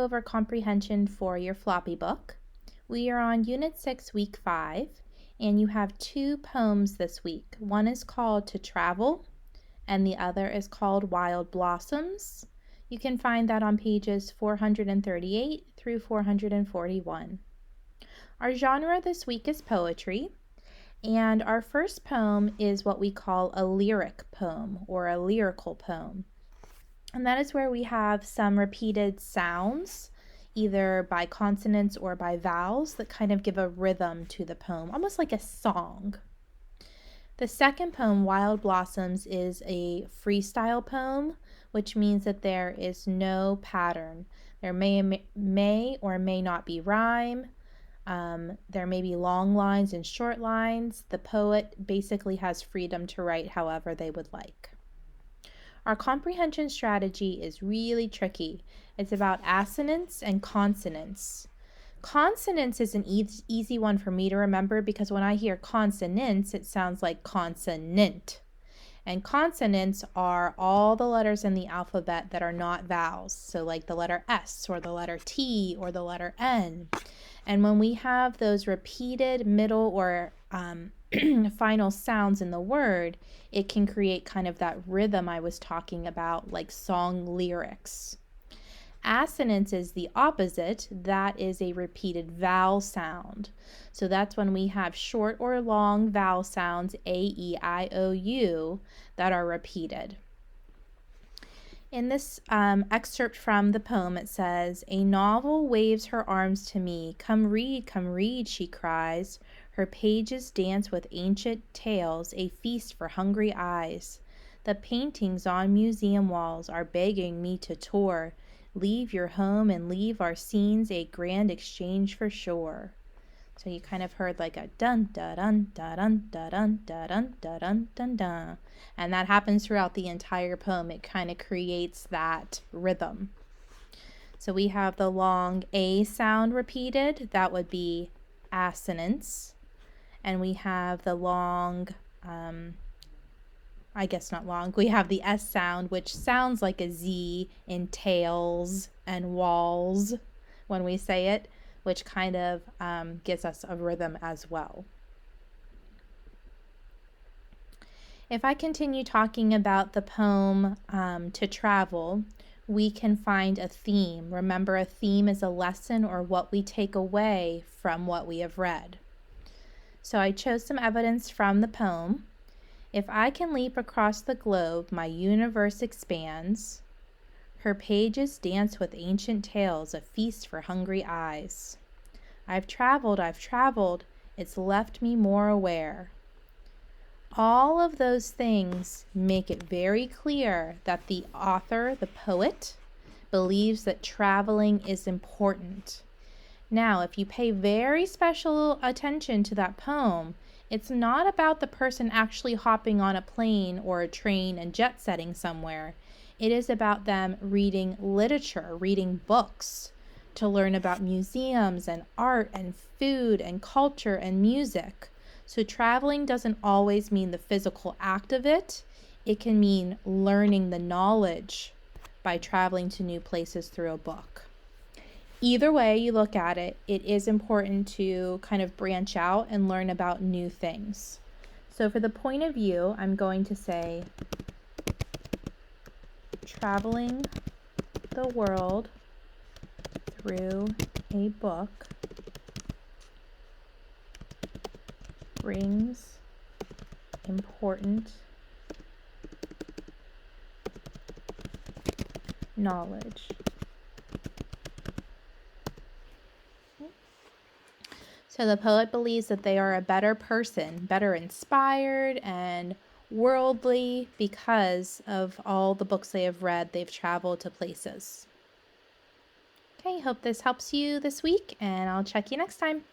over comprehension for your floppy book. We are on Unit 6, Week 5, and you have 2 poems this week. One is called To Travel, and the other is called Wild Blossoms. You can find that on pages 438 through 441. Our genre this week is poetry, and our first poem is what we call a lyric poem or a lyrical poem. And that is where we have some repeated sounds, either by consonants or by vowels, that kind of give a rhythm to the poem, almost like a song. The second poem, Wild Blossoms, is a freestyle poem, which means that there is no pattern. There may or may not be rhyme. There may be long lines and short lines. The poet basically has freedom to write however they would like. Our comprehension strategy is really tricky. It's about assonance and consonants. Consonants is an easy one for me to remember because when I hear consonants, it sounds like consonant. And consonants are all the letters in the alphabet that are not vowels. So like the letter S or the letter T or the letter N. And when we have those repeated middle or final sounds in the word, it can create kind of that rhythm I was talking about, like song lyrics. Assonance is the opposite. That is a repeated vowel sound. So that's when we have short or long vowel sounds, A, E, I, O, U, that are repeated. In this excerpt from the poem, it says, "A novel waves her arms to me. Come read, she cries. Her pages dance with ancient tales, a feast for hungry eyes. The paintings on museum walls are begging me to tour. Leave your home and leave our scenes, a grand exchange for sure." So you kind of heard like a dun dun dun dun dun dun dun dun dun dun dun dun. And that happens throughout the entire poem. It kind of creates that rhythm. So we have the long A sound repeated. That would be assonance. And we have the long, I guess not long, we have the S sound, which sounds like a Z in tails and walls when we say it, which kind of gives us a rhythm as well. If I continue talking about the poem To Travel, we can find a theme. Remember, a theme is a lesson or what we take away from what we have read. So I chose some evidence from the poem. If I can leap across the globe, my universe expands. Her pages dance with ancient tales, a feast for hungry eyes. I've traveled, it's left me more aware. All of those things make it very clear that the author, the poet, believes that traveling is important. Now, if you pay very special attention to that poem, it's not about the person actually hopping on a plane or a train and jet setting somewhere. It is about them reading literature, reading books to learn about museums and art and food and culture and music. So traveling doesn't always mean the physical act of it. It can mean learning the knowledge by traveling to new places through a book. Either way you look at it, it is important to kind of branch out and learn about new things. So for the point of view, I'm going to say traveling the world through a book brings important knowledge. So the poet believes that they are a better person, better inspired and worldly because of all the books they have read. They've traveled to places. Okay, hope this helps you this week, and I'll check you next time.